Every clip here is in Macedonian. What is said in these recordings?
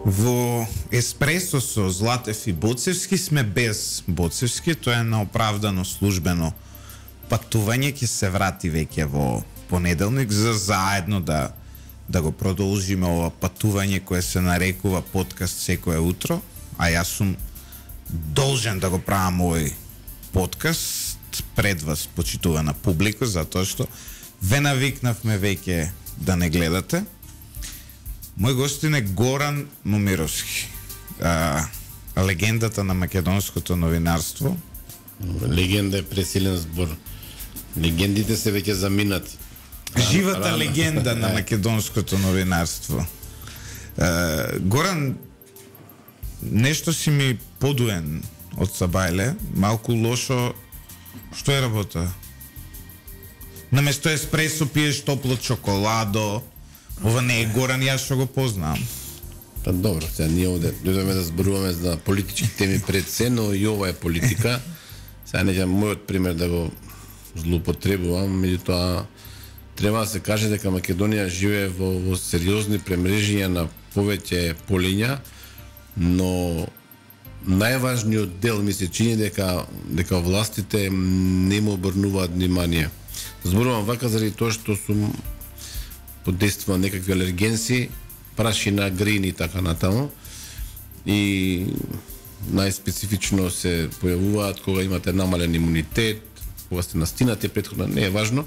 Во Еспресо со Златев и Боцевски сме без Боцевски, тоа е неоправдано службено патување, ќе се врати веќе во понеделник за заедно да го продолжиме ова патување кое се нарекува подкаст секое утро, а јас сум должен да го правам овој подкаст пред вас, почитувана публика, затоа што ве навикнавме веќе да не гледате. Мој гостин е Горан Момировски, легендата на македонското новинарство. Легенда е пресилен збор. Легендите се веќе заминати. Живата легенда на македонското новинарство. Горан, нешто си ми подуен од Сабајле, малку лошо. Што е работа? Наместо еспресо пиеш топло чоколадо. Ова не е Горан, јас што го познавам. Па добро, сега ние овде дојдеме да зборуваме за политички теми пред се, но и ова е политика. Сега не ќе мојот пример да го злоупотребувам, меѓутоа треба да се каже дека Македонија живее во сериозни премрежиња на повеќе полиња, но најважниот дел ми се чини дека властите не му обрнуваат внимание. Зборувам вака заради тоа што сум подействува некакви алергенси, прашина, грини и така натаму. И најспецифично се појавуваат кога имате намален имунитет, кога сте настинати претходно, не е важно.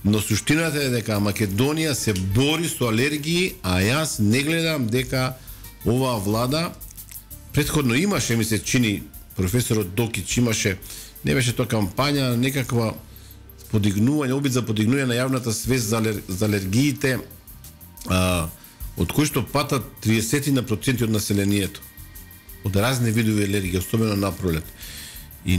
Но суштината е дека Македонија се бори со алергии, а јас не гледам дека оваа влада претходно имаше, ми се чини, професорот Докич имаше, не беше тоа кампања, некаква подигнување, обид за подигнување на јавната свест за алергиите, од кои што патат 30% од населението. Од разни видови алергии, особено на пролет. И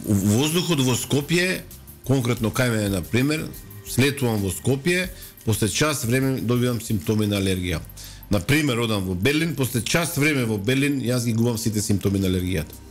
воздухот во Скопје, конкретно кај мене, например, слетувам во Скопје, после час време добивам симптоми на алергија. Например, одам во Берлин, после час време во Берлин, јас ги губам сите симптоми на алергијата.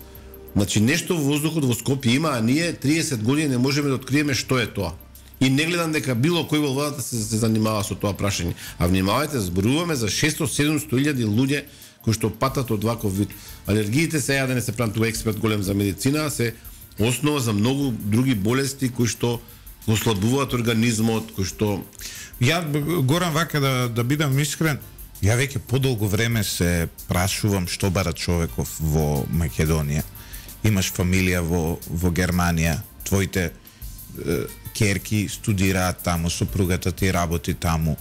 Значи, нешто во воздухот во Скопје има, а ние 30 години не можеме да откриеме што е тоа. И не гледам дека било кој во владата се занимава со тоа прашање. А внимавајте, зборуваме за 600-700 илјади луѓе кои што патат од ваков вид. Алергиите се, ја да не се правам тука експерт голем за медицина, се основа за многу други болести кои што го ослабуваат организмот, кои што... Ја, Горан, вака да бидам искрен, ја веќе подолго време се прашувам што бара човеков во Македонија. Имаш фамилија во Германија, твоите керки студираат таму, сопругата ти работи таму.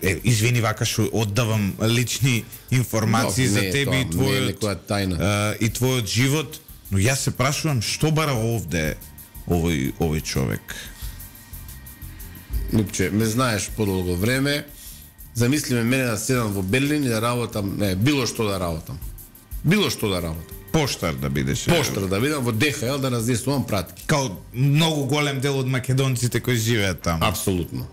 Извини, вака што оддавам лични информации за тебе и твојот живот, но јас се прашувам што бара овде овој човек. Лупче, ме знаеш подолго време, замислиме мене да седам во Берлин и да работам, било што да работам. Било што да работам. Поштар да бидеш. Поштар да бидам во ДХЛ да разнесувам пратки. Као многу голем дел од македонците кои живеат таму. Апсолутно.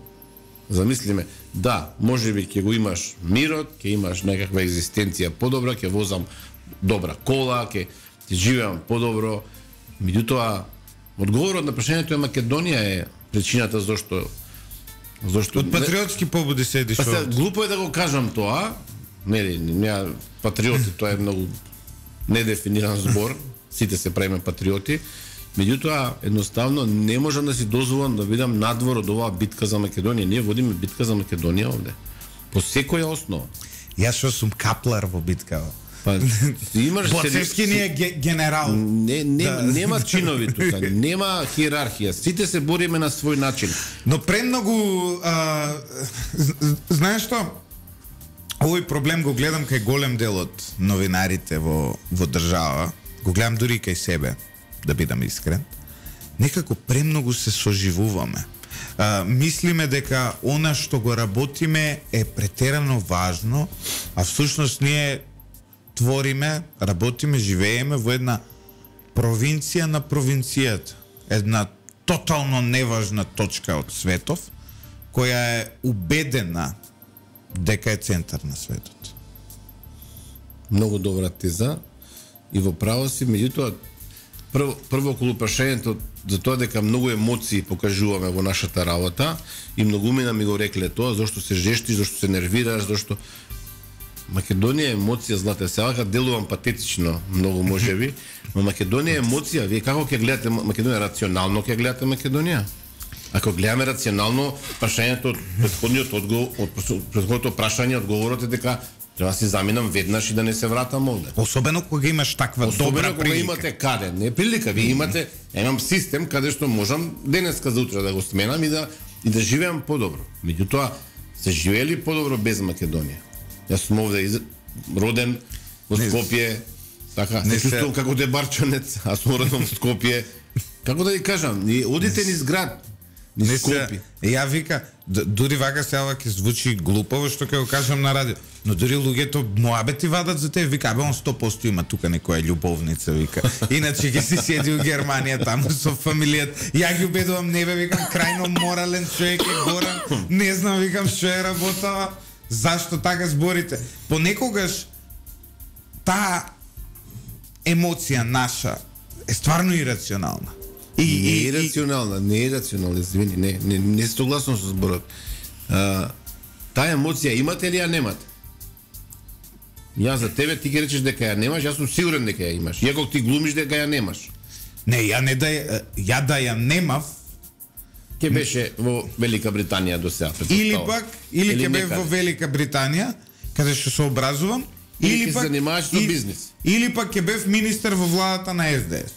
Замислиме, да, можеби ќе го имаш мирот, ќе имаш некаква екзистенција подобра, ќе возам добра кола, ќе живеам подобро. Меѓутоа, одговорот на прашањето е Македонија е причината зашто од патриотски побуди седиш овде. Глупо е да го кажам тоа. Не, патриоти, тоа е многу недефиниран збор, сите се правиме патриоти, меѓутоа едноставно не можам да си дозволам да бидам надвор од оваа битка за Македонија. Ние водиме битка за Македонија овде. По секоја основа. Јас што сум каплар во биткава. Па имаш Боцевски не е генерал. Нема чинови тука, нема хиерархија. Сите се бориме на свој начин. Но премногу знаеш што? Овој проблем го гледам кај голем дел од новинарите во држава, го гледам дури кај себе, да бидам искрен. Некако премногу се соживуваме. Мислиме дека она што го работиме е претерано важно, а всушност ние твориме, работиме, живееме во една провинција на провинцијата. Една тотално неважна точка од светов, која е убедена дека е центар на светот. Многу добра теза и во право си, меѓутоа прво околу прашањето за тоа дека многу емоции покажуваме во нашата работа и многумина ми го рекле тоа, зашто се жештиш, зашто се нервираш, зашто Македонија е емоција, Злате, сега делувам патетично, многу можеби, но Македонија е емоција. Вие како ќе гледате Македонија, рационално ќе гледате Македонија? Ако гледаме рационално, прашањето од претходното прашање, одговорот е дека треба да си заминам веднаш и да не се вратам овде. Особено кога имаш таква добра прилика. Кога имате каде, не прилика, вие имате, имам систем каде што можам денеска за утре да го сменам и да живеам подобро. Меѓутоа, се живеели подобро без Македонија. Јас сум овде роден во Скопје, така, се чувствувам како дебарчанец, а сум роден во Скопје. Како да ви кажам, одите низ град, низ Скопје. Ја вика, дури вака сега ќе звучи глупаво што ќе го кажам на радио, но дури луѓето моабети вадат за тебе, вика, он 100% има тука некоја љубовница, вика. Иначе ќе си седи у Германија таму со фамилијата. Ја ги убедувам, не бе, викам, крајно морален човек е Горан. Не знам, викам, што е работава. Зашто така зборите? Понекогаш таа емоција наша е стварно ирационална. Не е рационална, извини, не согласувам со зборот. Таа емоција имате ли ја немате? Ја за тебе ти ќе речеш дека ја немаш, јас сум сигурен дека ја имаш. Иако ти глумиш дека ја немаш. Не, ја да ја немав, ќе беше во Велика Британија до сега. Или ќе бев во Велика Британија, каде што се образувам, или пак се занимаваш со бизнис. Или пак ќе бев министер во владата на СДС.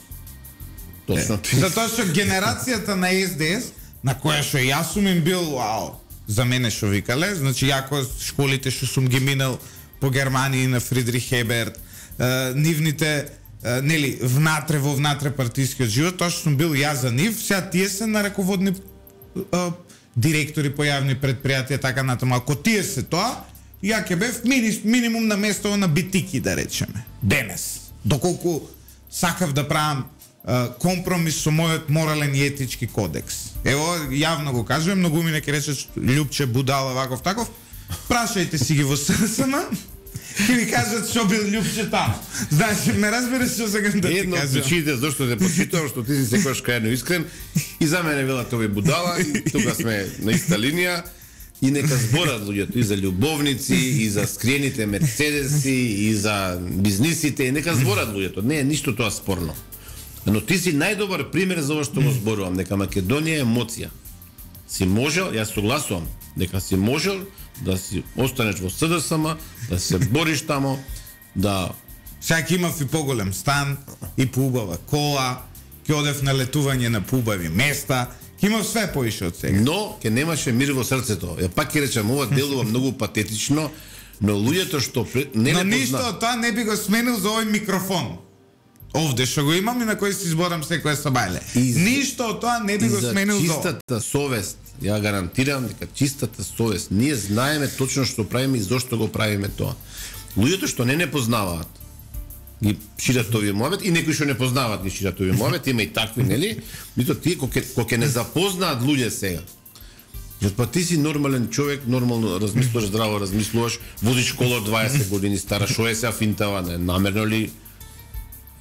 Точно. Затоа што генерацијата на СДС, на која што јас сум им бил, вау, за мене што викале, значи јако школите што сум ги минал по Германија на Фридрих Хеберт, нивните нели внатре партискиот живот, тоа што сум бил јас за нив, сега тие се на раководни директори по јавни предпријатија, така натаму. Ако тие се тоа, ја ќе бев минимум на место на битики, да речеме. Денес. Доколку сакав да правам компромис со мојот морален и етички кодекс. Ево, јавно го кажувам, многу ми не ќе речеш Љупче, будала, ваков таков. Прашајте си ги во ССМ, ќе ви кажат што бил Љупче таму. Значи, ме разбереш што сакам да ти кажам. Едно од причините зашто те почитувам, што ти си секогаш крајно искрен, и за мене вела тој будала, и тука сме на иста линија. И нека зборат луѓето и за љубовници, и за скриените мерцедеси, и за бизнисите, и нека зборат луѓето. Не е ништо тоа спорно. Но ти си најдобар пример за ова што го зборувам, дека Македонија е емоција. Си можел, јас согласувам, дека си можел да си останеш во СДСМ, да се бориш тамо, да... Сега ќе имав и поголем стан, и поубава кола, ќе одев на летување на поубави места, ќе имав све поише од сега. Но ќе немаше мир во срцето. Ја пак ќе речам, ова делува многу патетично, но луѓето што не но ништо од тоа не би го сменил за овој микрофон. Овде што го имам и на кој си зборам секоја сабајле. Ништо од тоа не би го сменил за чистата совест. Ја гарантирам дека чистата совест. Ние знаеме точно што правиме и зошто го правиме тоа. Луѓето што не познаваат ги шират овие муабет и некои што не познаваат ги шират овие муабет, има и такви, нели? Мито тие кога ќе не запознаат луѓе сега. Па ти си нормален човек, нормално размислуваш, здраво размислуваш, возиш кола 20 години стара, шо е сега финтава, намерно ли?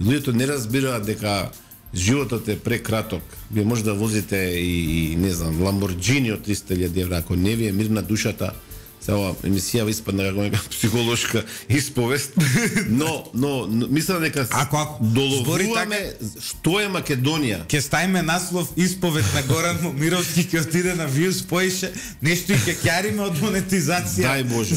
Луѓето не разбираат дека животот е прекраток. Вие може да возите и не знам, Ламборджини од 300.000 евра, ако не ви е мирна душата. Сега емисија испадна како нека психолошка исповест, но мислам дека доловуваме што е Македонија. Ке ставиме наслов исповед на Горан Момировски, ке отиде на Виус, поише нешто и ке ќариме од монетизација. Дај Боже.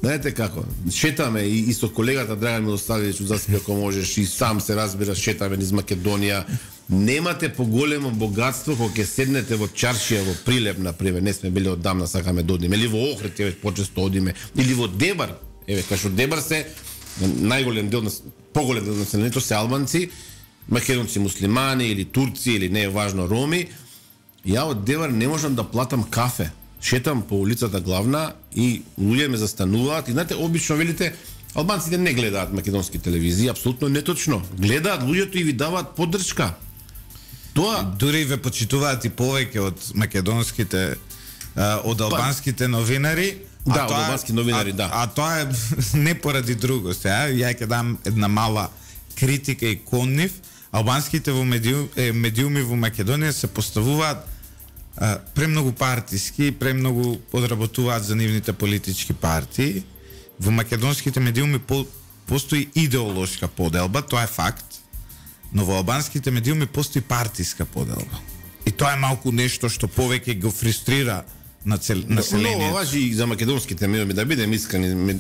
Знаете како, шетаме и со колегата Драган Милосавлевич Заспи, ако можеш, и сам се разбира, шетаме низ Македонија. Немате поголемо богатство кога ќе седнете во чаршија во Прилеп, например, не сме били одамна, сакаме да одиме, или во Охрид, еве почесто одиме, или во Дебар, еве кај што Дебар се најголем дел, поголем дел на населението се албанци, македонци, муслимани или турци или не е важно роми. Ја од Дебар не можам да платам кафе. Шетам по улицата главна и луѓе ме застануваат и знаете, обично велите албанците не гледаат македонски телевизии, апсолутно неточно. Гледаат луѓето и ви даваат поддршка. Тоа дури ве почитуваат и повеќе од македонските од албанските новинари. Да, од албански новинари, да. А тоа е не поради друго. Сега ја ќе дам една мала критика и кон нив. Албанските медиуми во Македонија се поставуваат премногу партиски, премногу подработуваат за нивните политички партии во македонските медиуми постои идеолошка поделба, тоа е факт, но во албанските медиуми постои партиска поделба. И тоа е малку нешто што повеќе го фрустрира населението. Но важи и за македонските медиуми, да бидем искрени,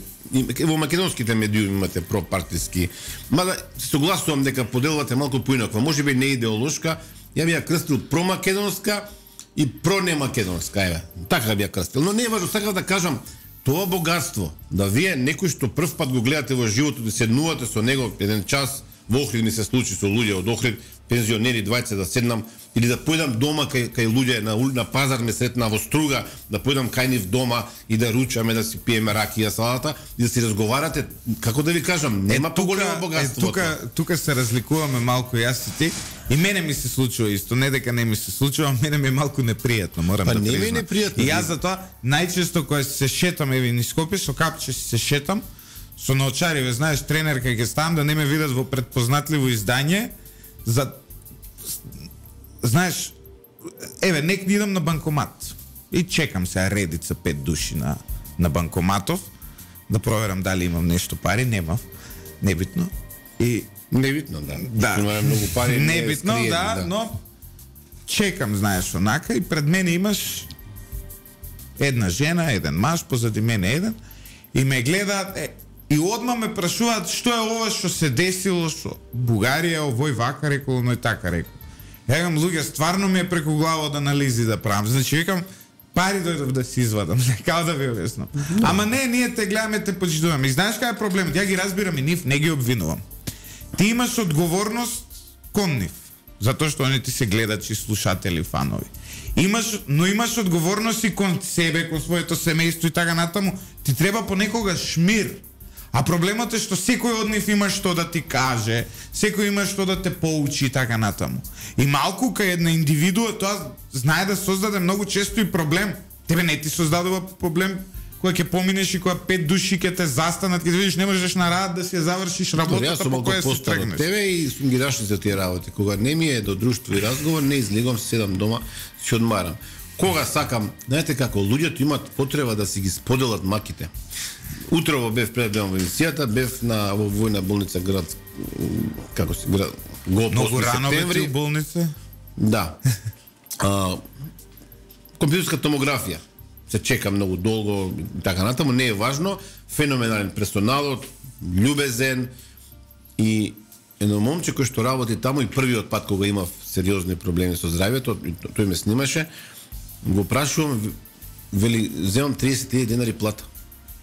во македонските медиуми имате пропартиски, мада се согласувам дека поделбата е малку поинаква, можеби не идеолошка, ја би ја крстил промакедонска и пронемакедонска, еве. Така би ја крстил. Но не е важно, сакав да кажам, тоа богатство, да вие некој што прв пат го гледате во животот и седнувате со него еден час, во Охрид ми се случи со луѓе од Охрид, пензионери, двајца да седнам, или да појдам дома кај луѓе на пазар ме сретна во Струга, да појдам кај нив дома и да ручаме, да си пиеме ракија, салата и да си разговарате, како да ви кажам, нема поголемо богатство. Тука се разликуваме малку јас и ти. И мене ми се случува исто, не дека не ми се случува, мене ми е малку непријатно, морам да признам. Па не ми е непријатно. И јас затоа најчесто кога се шетам еве низ Скопје, со капче се шетам, со наочари, ве знаеш, тренер кај ќе ставам да не ме видат во предпознатливо издање, за знаеш, еве, нек идам на банкомат и чекам се редица 5 души на банкоматов да проверам дали имам нешто пари, немав, небитно. И небитно, да. Да. Има многу пари, небитно, да, но чекам, знаеш, онака и пред мене имаш една жена, еден маж, позади мене еден и ме гледаат и одма ме прашуваат што е ова што се десило со Бугарија, овој вака рекол, но и така рекол. Егам, луѓе, стварно ми е преку глава да анализи да правам. Значи, викам, пари дојдов да си извадам, како да ви објаснам. Ама не, ние те гледаме, те почитуваме. И знаеш кај е проблемот? Ја ги разбирам и нив, не ги обвинувам. Ти имаш одговорност кон нив, затоа што они ти се гледачи, слушатели, фанови. Но имаш одговорност и кон себе, кон своето семејство и така натаму. Ти треба понекогаш мир. А проблемот е што секој од нив има што да ти каже, секој има што да те поучи и така натаму. И малку кај една индивидуа тоа знае да создаде многу често и проблем. Тебе не ти создадува проблем кога ќе поминеш и кога 5 души ќе те застанат, ќе видиш не можеш на рад да си ја завршиш работата по која се тргнеш. Тебе и сум ги дашли за тие работи. Кога не ми е до друштво и разговор, не излегувам, седам дома, си одмарам. Кога сакам, знаете како, луѓето имат потреба да си ги споделат маките. Утрово бев пред ден во емисијата, бев на војна болница град, како се град, го многу рано бе у болница? Да. Компјутерска томографија. Се чека многу долго, така натаму, не е важно. Феноменален персоналот, љубезен и едно момче кој што работи таму и првиот пат кога имав сериозни проблеми со здравјето, тој ме снимаше, го прашувам, вели, земам 30.000 денари плата.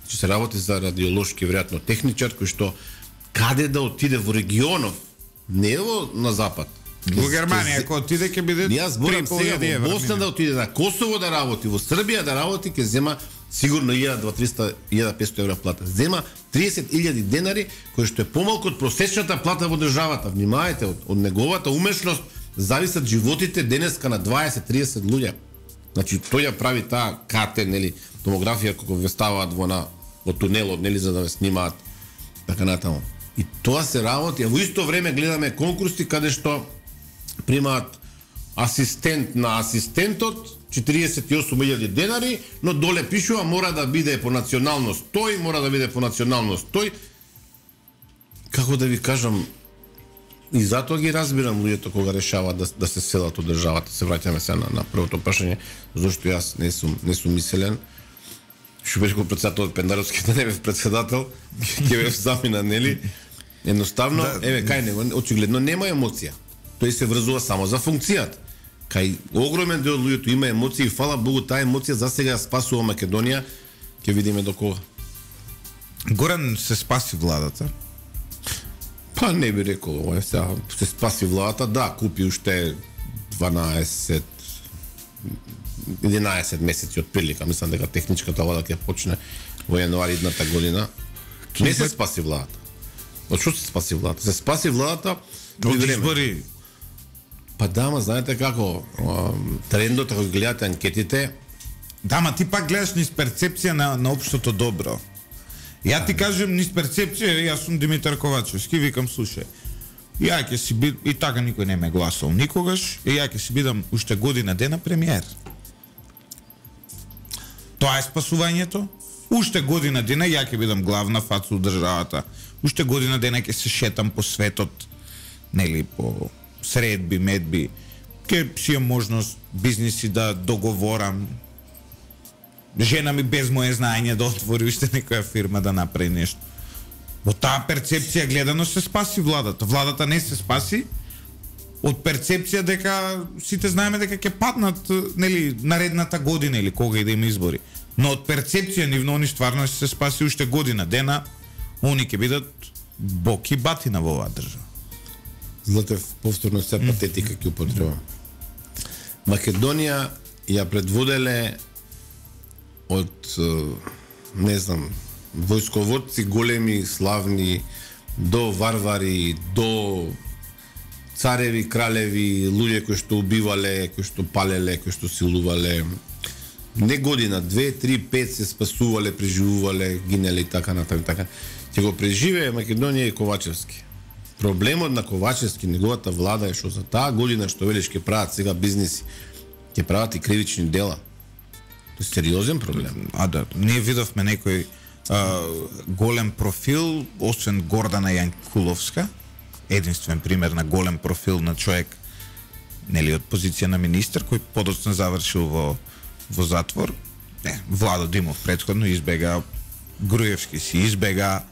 Че се работи за радиолошки, веројатно техничар, кој што каде да отиде во регионов, не во на запад. Во Германија, ако отиде ќе биде 3.500 евра. Во Босна да отиде на Косово да работи, во Србија да работи, ќе зема сигурно 1.200-1.500 евра плата. Зема 30.000 денари, кој што е помалку од просечната плата во државата. Внимајте, од неговата умешност зависат животите денеска на 20-30 луѓе. Значи, тој ја прави таа КТ, нели, томографија кога ве ставаат во тунелот, нели, за да ве снимаат, така натаму. И тоа се работи, а во исто време гледаме конкурси каде што примаат асистент на асистентот 48.000 денари, но доле пишува мора да биде по националност тој, мора да биде по националност тој. Како да ви кажам, и затоа ги разбирам луѓето кога решаваат да се селат од државата. Се враќаме се на првото прашање, зашто јас не сум мислен. Што беше го председател од Пендаровски, да не бев председател, ќе бев замина, нели? Едноставно, еве кај него очигледно нема емоција. Тој се врзува само за функцијата. Кај огромен дел од луѓето има емоции и фала Богу таа емоција засега спасува Македонија. Ќе видиме до кога. Горан се спаси владата. Па не би рекол, ова сега се спаси владата, да, купи уште 11 месеци од прилика, мислам дека техничката влада ќе почне во јануари идната година. Не се спаси владата. Од што се спаси владата? Се спаси владата од избори. Па да, ма знаете како, трендот, ако гледате анкетите... Да, ма ти пак гледаш низ перцепција на општото добро. Ја ти кажем низ перцепција, јас сум Димитар Ковачевски, викам, слушај, ја ќе си бидам, и така никој не ме гласал никогаш, и ја ќе си бидам уште година дена премиер. Тоа е спасувањето, Уште година дена ја ќе бидам главна фаца од државата. Уште година дена ќе се шетам по светот, нели, по средби, медби. Ќе си имам можност бизниси да договорам. Жена ми без моje знаење да отвори уште некоја фирма да направи нешто. Во таа перцепција гледано се спаси владата. Владата не се спаси од перцепција дека сите знаеме дека ќе паднат, нели, наредната година или кога и да има избори. Но од перцепција нивно они стварно се спаси уште година дена, они ќе бидат бок и батина во оваа држава. Златев, повторно се патетика ќе употребам. Македонија ја предводеле од, не знам, војсководци големи, славни, до варвари, до цареви, кралеви, луѓе кои што убивале, кои што палеле, кои што силувале. Не година, 2, 3, 5 се спасувале, преживувале, гинеле и така натаму така. Ќе го преживее Македонија и Ковачевски. Проблемот на Ковачевски, неговата влада е што за таа година што велиш ќе прават сега бизниси, ќе прават и кривични дела. Тоа е сериозен проблем. Да, ние видовме некој голем профил, освен Гордана Јанкуловска, единствен пример на голем профил на човек, нели, од позиција на министер, кој подоцна завршил во затвор. Не, Владо Димов претходно избега, Груевски си избега,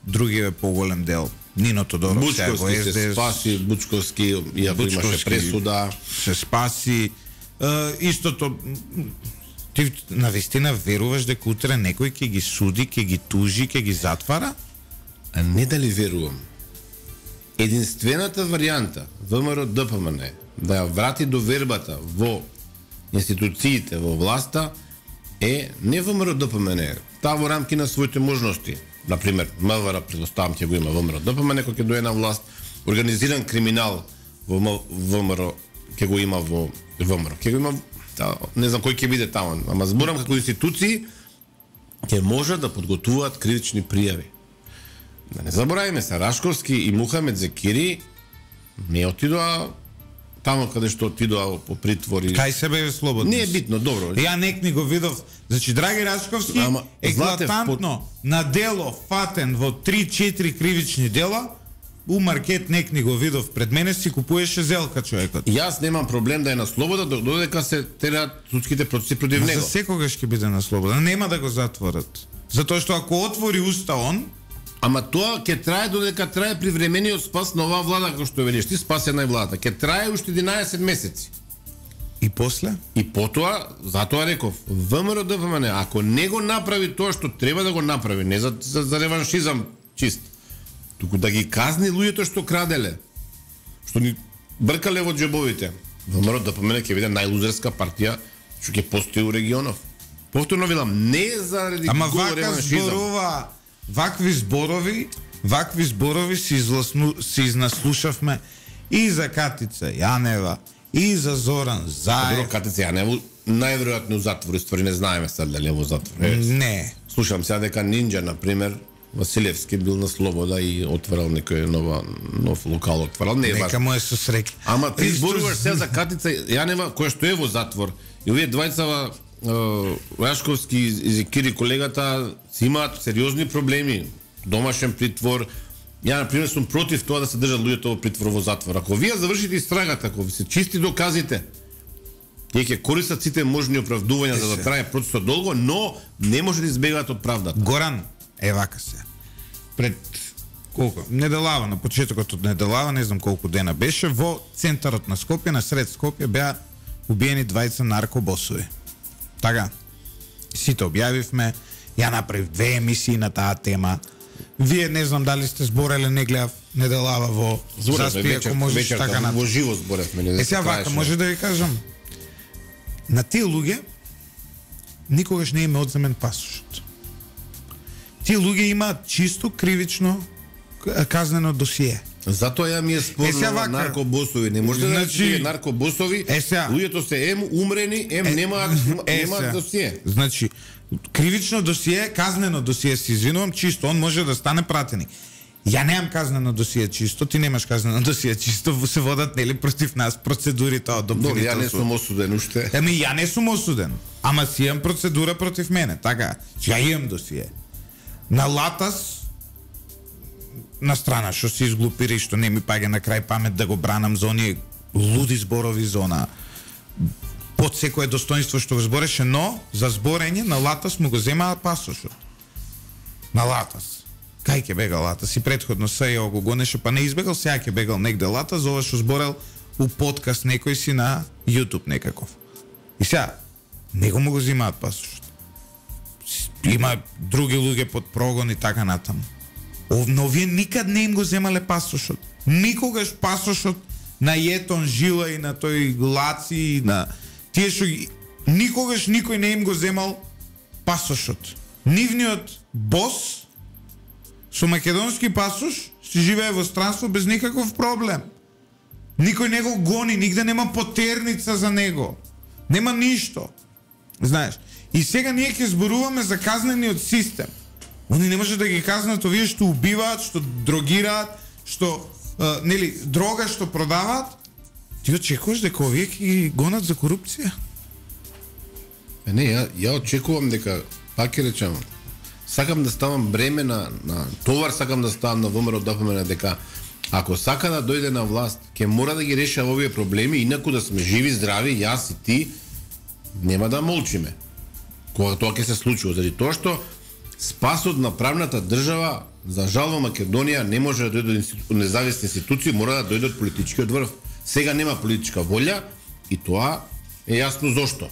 другиот поголем дел, Нино Тодоров Бучковски се спаси, Бучковски имаше пресуда, се спаси. Истото, ти навистина веруваш дека утре некој ќе ги суди, ќе ги тужи, ќе ги затвара? А не дали верувам. Единствената варијанта ВМРО ДПМН да ја врати довербата во институциите, во власта, е не ВМРО ДПМН, таа во рамки на своите можности. Например, МВР, предоставам, ќе го има ВМРО ДПМН, кој ќе дое на власт, организиран криминал во ВМРО, ќе го има во ВМРО. Ќе го има, не знам кој ќе биде таму, ама зборам како институции ќе можат да подготвуваат кривични пријави. Да не забораваме се, Рашковски и Мухамед Зекири не отидоа таму каде што отидоа по притвори. Кај се беве слободно. Не е битно, добро. Ја некни го видов. Значи, драги Рашковски, еклатантно на дело фатен во 3-4 кривични дела, у маркет некни го видов пред мене, си купуеше зелка човекот. Јас немам проблем да е на слобода додека се тераат судските процеси против него. За секогаш ќе биде на слобода, нема да го затворат. Затоа што ако отвори уста он, ама тоа ќе трае додека трае привремениот спас на оваа влада, како што велиш ти, спасена е владата. Ќе трае уште 11 месеци. И после? И потоа, затоа реков, ВМРО ДПМН, ако не го направи тоа што треба да го направи, не за реваншизам чист, туку да ги казни луѓето што краделе, што ни бркале во џебовите, ВМРО ДПМН ќе биде најлузерска партија што ќе постои у регионов. Повторно велам, не заради ама гол реваншизам. зборува, вакви зборови се изнаслушавме и за Катица Јанева, и за Зоран Заев. Добро, Катица Јанева најверојатно у затвор, ствари не знаеме сега дали е во затвор. Не. Слушам сега дека Нинџа, например, Василевски бил на слобода и отварал некој нов локал отварал, не е важно. Нека му е со среќа. Ама ти зборуваш сега за Катица Јанева, која што е во затвор. И овие двајцава Рашковски и Зекири колегата си имаат сериозни проблеми, домашен притвор. Ја, например, сум против тоа да се држат луѓето во притвор во затвор. Ако вие завршите истрагата, ако ви се чисти доказите, тие ќе користат сите можни оправдувања за да трае процесот долго, но не може да избегаат од правдата. Горан, вака се. Пред колку? Неделава, на почетокот од неделава, не знам колку дена беше, во центарот на Скопје, на сред Скопје, беа убиени двајца наркобосови. Така, сите објавивме, ја направив 2 емисии на таа тема. Вие не знам дали сте збореле, не гледав неделава во Заспи, ако можеш така на... Во живо зборевме. Сега вака, може да ви кажам, на тие луѓе никогаш не им е одземен пасошот. Тие луѓе имаат чисто кривично казнено досие. Затоа ја ми е спорно наркобосови. Не може да рече наркобосови, луѓето се ем умрени, немаат досие. Значи, кривично досие, казнено досие, се извинувам, чисто, он може да стане пратеник. Ја немам казнено досие чисто, ти немаш казнено досие чисто, се водат нели против нас процедурите од обвинителство. Ја не сум осуден уште. Еми ја не сум осуден, ама си имам процедура против мене, така. Ја имам досие. На Латас на страна што се изглупири, што не ми паѓа на крај памет да го бранам за оние луди зборови за она под секое достоинство што го збореше, но за зборење на Латас му го земаат пасошот. На Латас. Кај ќе бегал Латас? И предходно СЈО го гонеше, па не избегал, сега ќе бегал негде Латас, за ова што зборел у подкаст некој си на YouTube некаков. И сега, него му го земаат пасошот. Има други луѓе под прогон и така натаму. Но вие никад не им го земале пасошот. Никогаш пасошот на Јетон Жила и на тој Лаци и на тие што никогаш никој не им го земал пасошот. Нивниот бос со македонски пасош си живее во странство без никаков проблем. Никој не го гони, нигде нема потерница за него. Нема ништо. Знаеш. И сега ние ќе зборуваме за казнениот систем. Они не може да ги казнат овие што убиваат, што дрогираат, што нели дрога што продаваат. Ти очекуваш дека овие ќе ги гонат за корупција? Не, ја очекувам дека, пак ќе речам, сакам да ставам бреме на товар, сакам да ставам на ВМРО ДПМН дека ако сака да дојде на власт, ќе мора да ги решава овие проблеми, инаку да сме живи, здрави, јас и ти, нема да молчиме. Кога тоа ќе се случи, заради тоа што спасот на правната држава, за жал во Македонија, не може да дојде од независни институции, мора да дојде од политичкиот врв. Сега нема политичка волја и тоа е јасно зошто.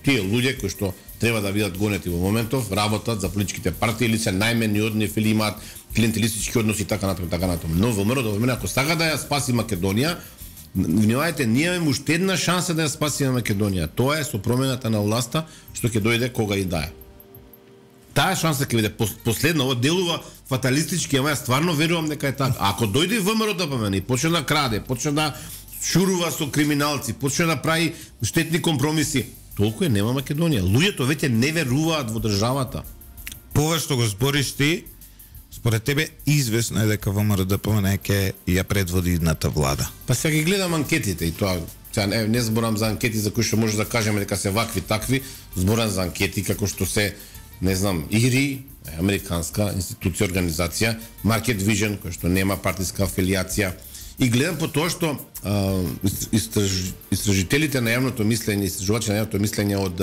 Тие луѓе кои што треба да бидат гонети во моментов, работат за политичките партии или се најмени од нив или имаат клиентелистички односи и така натаму, така натаму. Но ВМРО ДПМН, ако сака да ја спаси Македонија, внимавајте, ние имаме уште една шанса да ја спасиме Македонија. Тоа е со промената на власта што ќе дојде кога и да е. Таа шанса ќе биде последна, ова делува фаталистички, ама ја стварно верувам дека е така. Ако дојде ВМРО ДПМН и почне да краде, почне да шурува со криминалци, почне да прави штетни компромиси, толку е нема Македонија. Луѓето веќе не веруваат во државата. Пова што го збориш ти, според тебе известно е дека ВМРО ДПМН ќе ја предводи идната влада. Па сега ги гледам анкетите и тоа, сега не зборам за анкети за кои што може да кажеме дека се вакви такви, зборам за анкети како што се, не знам, ИРИ, американска институција, организација, Market Vision, која што нема партиска афилијација. И гледам по тоа што истражителите на јавното мислење, истражувачи на јавното мислење од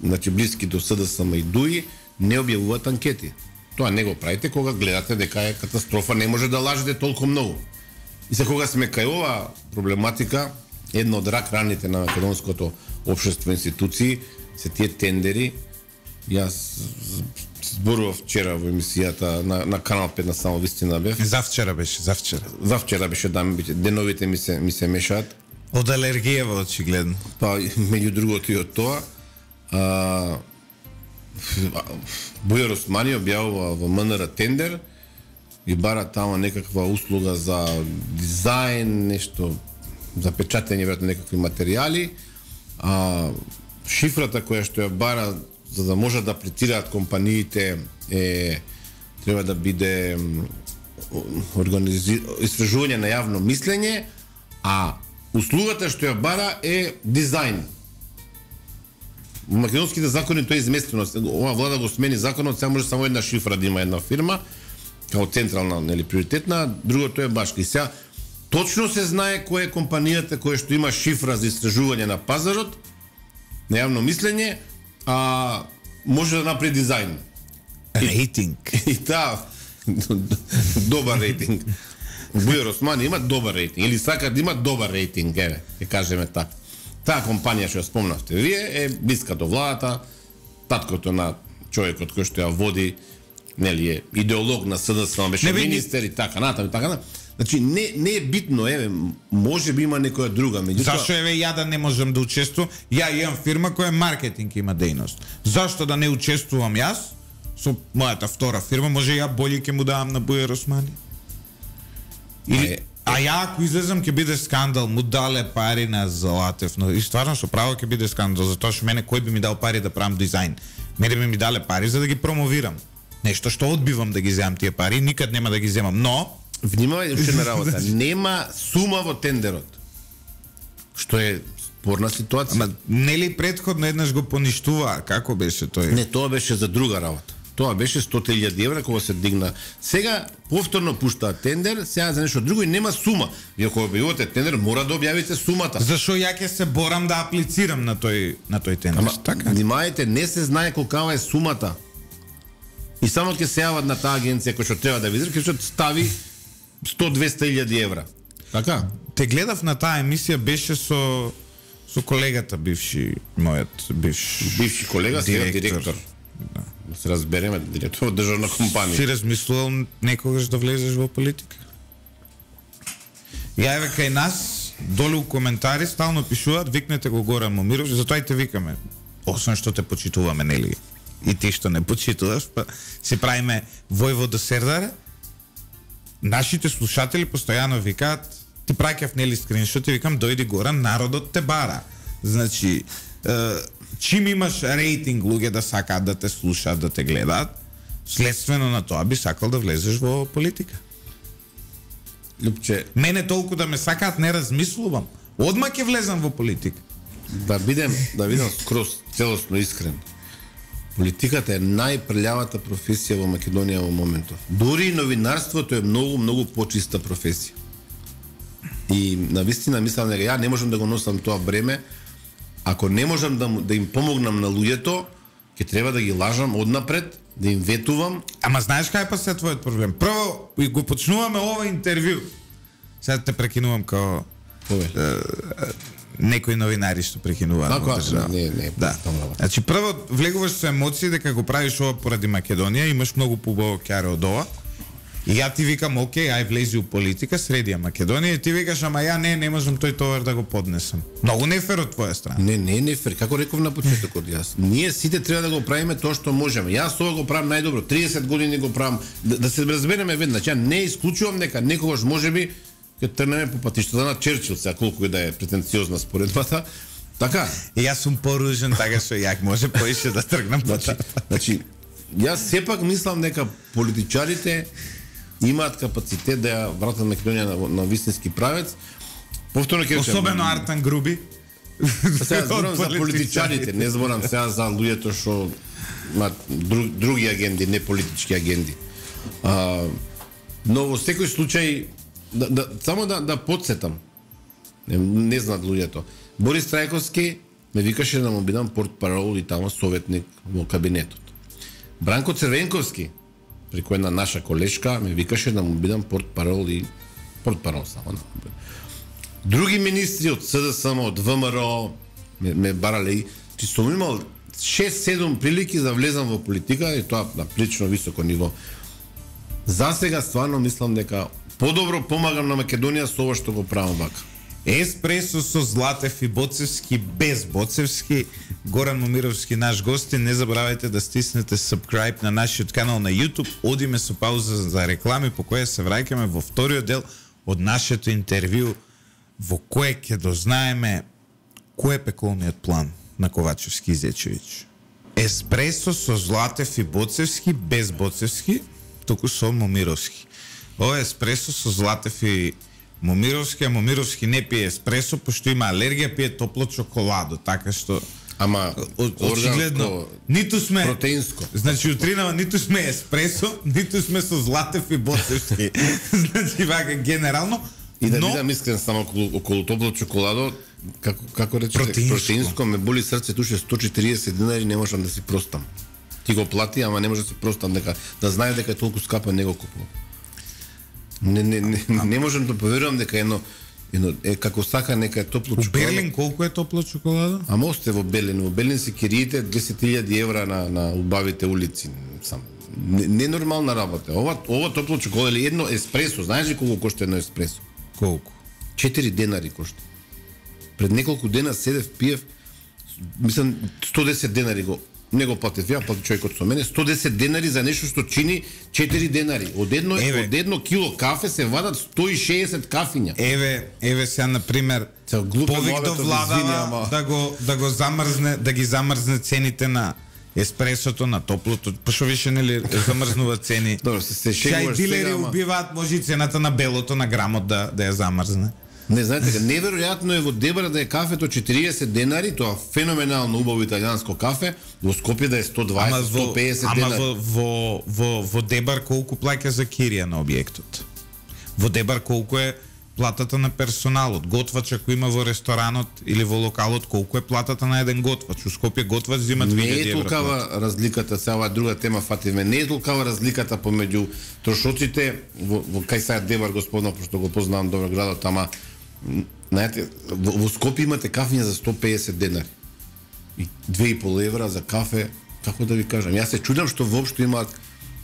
значи блиски до СДСМ и ДУИ не објавуваат анкети. Тоа не го правите кога гледате дека е катастрофа, не може да лажете толку многу. И се кога сме кај ова проблематика, една од рак раните на македонското општество институции се тие тендери. Јас зборував вчера во емисијата на Канал 5 на Само вистина бев. Завчера беше. Завчера беше, да, деновите ми се мешаат. Од алергија очигледно. Па меѓу другото и од тоа, Бујар Османи објавува во МНР тендер и бара тamo некаква услуга за дизајн, нешто за печатење веројатно некакви материјали. Шифрата која што ја бара за да може да аплицираат компаниите треба да биде истражување на јавно мислење, а услугата што ја бара е дизајн. Во македонските закони тоа е изместено. Ова влада го смени законот, сега може само една шифра да има една фирма, као централна, нели, приоритетна, другото е башка. И сега точно се знае која е компанијата која што има шифра за истражување на пазарот, на јавно мислење, може да направи дизајн. Рейтинг. И таа добар рейтинг. Бујар Османи има добар рейтинг, или сака да има добар рейтинг, еве, ќе кажеме така. Таа компанија што ја спомнавте вие е блиска до владата, таткото на човекот кој што ја води, нели е идеолог на СДСМ, беше министер и така натаму, така натаму. Значи не е битно, еве, може би има некоја друга, меѓутоа. Зашто еве ја да не можам да учествувам? Ја имам фирма која маркетинг има дејност. Зашто да не учествувам јас со мојата втора фирма, може ја болje ќе му давам на Бујар Османи? Или а ја ако излезам ќе биде скандал, му дале пари на Златев, но и стварно со право ќе биде скандал, затоа што мене кој би ми дал пари да правам дизајн? Мене би ми дале пари за да ги промовирам. Нешто што одбивам да ги земам тие пари, никад нема да ги земам, но Внимавај уште на работа. Нема сума во тендерот. Што е спорна ситуација. ама нели претходно еднаш го поништува, како беше тој? Не, тоа беше за друга работа. Тоа беше 100.000 евра кога се дигна. Сега повторно пуштаат тендер, сега за нешто друго и нема сума. И ако објавувате тендер, мора да објавите сумата. Зашо ја ќе се борам да аплицирам на тој тендер? Ама, Така. внимајте, не се знае колкава е сумата. И само ќе се јават на таа агенција која што треба да види, ќе што стави 100-200.000 евра. Така? Те гледав на таа емисија, беше со колегата мојот Бивши колега, сега директор. Да. Да се разбереме, директор од државна компанија. Си размислувал некогаш да влезеш во политика? Ја еве кај нас, долу у коментари стално пишуваат, викнете го Горан Момировски, затоа и те викаме. Освен што те почитуваме, нели? И ти што не почитуваш, па се правиме војвода Сердаре. Нашите слушатели постојано викаат, ти праќав нели скриншот и викам дојди Горан, народот те бара. Значи, чим имаш рейтинг луѓе да сакаат да те слушаат, да те гледаат, следствено на тоа би сакал да влезеш во политика. Лупче, Мене толку да ме сакаат не размислувам. Одма ќе влезам во политика. да бидем скроз целосно искрен. Политиката е најпрљавата професија во Македонија во моментов. Дури и новинарството е многу почиста професија. И навистина мислам дека ја не можам да го носам тоа бреме. Ако не можам да им помогнам на луѓето, ќе треба да ги лажам однапред, да им ветувам. Ама знаеш кај па се твојот проблем? Прво го почнуваме ова интервју. Сега те прекинувам као некои новинари што прекинуваат. Така, не, да. Значи прво влегуваш со емоции дека го правиш ова поради Македонија, имаш многу побаво кјаре од ова. И ја ти викам, окей, ај влези у политика, среди ја Македонија, и ти викаш, ама ја не можам тој товар да го поднесам. Многу не фер од твоја страна. Не фер. Како реков на почетокот јас. Ние сите треба да го правиме тоа што можеме. Јас ова го правам најдобро. 30 години го правам. Да се разбереме веднаш. Ја не исклучувам дека некогаш можеби ќе трнеме по патиштата на Черчил, сега колку и да е претенциозна споредбата. Така. И јас сум поружен, така што ја може поише да тргнам по Значи, јас сепак мислам дека политичарите имаат капацитет да ја вратат Македонија на вистински правец. Повторно ќе речем. Особено Артан Груби. Сега зборам за политичарите, не зборам сега за луѓето што имаат други агенди, не политички агенди. Но во секој случај само да подсетам. Не знаат луѓето. Борис Трајковски ме викаше да му бидам портпарол и тамо советник во кабинетот. Бранко Црвенковски преку една наша колешка ме викаше да му бидам портпарол само. Други министри од СДСМ, од ВМРО ме барале, че сум имал 6-7 прилики да влезам во политика и тоа на прилично високо ниво. За сега стварно мислам дека подобро помагам на Македонија со ова што го правам вака. Еспресо со Златев и Боцевски без Боцевски. Горан Момировски наш гост. Не забравяйте да стиснете subscribe на нашиот канал на YouTube. Одиме со пауза за реклами по која се враќаме во вториот дел од нашето интервју во кое ќе дознаеме кој е пеколниот план на Ковачевски и Зечевич. Еспресо со Златев и Боцевски без Боцевски, туку со Момировски. Ова е еспресо со Златев и Момировски, а Момировски не пие еспресо, пошто има алергија, пие топло чоколадо, така што Ама очигледно ниту сме протеинско. Значи утринава ниту сме еспресо, ниту сме со Златев и Боцевски. Значи вака генерално. И да бидам искрен само околу топло чоколадо, како речете, протеинско ме боли срцето, уште 140 динари не можам да си простам. Ти го плати, ама не може да си простам дека да знае дека е толку скапо не го купувам. Не можам да поверувам дека едно како сака нека е топло чоколадо. У Берлин колку е топло чоколадо? Ама осте во Берлин. Во Берлин се кириите 10.000 евра на убавите улици. Сам. Ненормална работа. Ова топло чоколадо или едно еспресо, знаеш ли колку кошта едно еспресо? Колку? 4 денари кошта. Пред неколку дена седев, пиев, мислам 110 денари го не го платев, ја плати човекот со мене, 110 денари за нешто што чини 4 денари. Од едно кило кафе се вадат 160 кафиња. Еве сега на пример, повик до влада да ги замрзне цените на еспресото, на топлото, па што више нели замрзнува цени. Добро, се Сега и шегуваш дилери сега, ама... убиваат може и цената на белото на грамот да ја замрзне. Не, знаете, неверојатно е во Дебра да е кафето 40 денари, тоа феноменално убаво италијанско кафе, во Скопје да е 120-150 денари. Ама во Дебар колку плаќа за кирија на објектот? Во Дебар колку е платата на персоналот? Готвач ако има во ресторанот или во локалот, колку е платата на еден готвач? У Скопје готвач зима 2000 евра. Не е толкава разликата, сега ова друга тема фатиме, не е толкава разликата помеѓу трошоците во кај сега Дебар господно, пошто го познавам добро градот, ама знаете, во Скопје имате кафења за 150 денари. И 2,5 евра за кафе, како да ви кажам. Јас се чудам што воопшто имаат,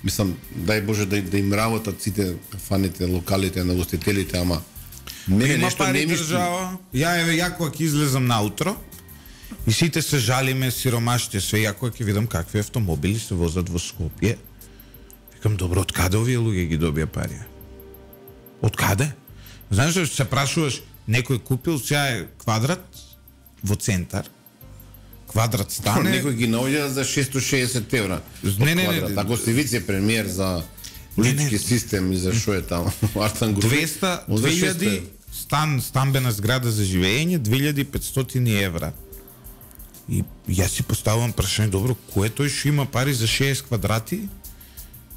мислам, дај Боже да им работат сите кафаните, локалите, на гостителите, ама мене има нешто пари не ми држава. Ја кога ќе излезам наутро и сите се жалиме сиромашите, све ја кога ќе видам какви автомобили се возат во Скопје. Викам, добро, од каде овие луѓе ги добија пари? Од каде? Знаеш што се прашуваш, некој купил сега квадрат во центар, квадрат стане... Некој ги наоѓа за 660 евра. Не. Ако си вице-премиер за политички систем и за шо е таму, Артан Груби... 2000 стамбена зграда за живење, 2500 евра. И јас си поставувам прашање, добро, кој тој што има пари за 6 квадрати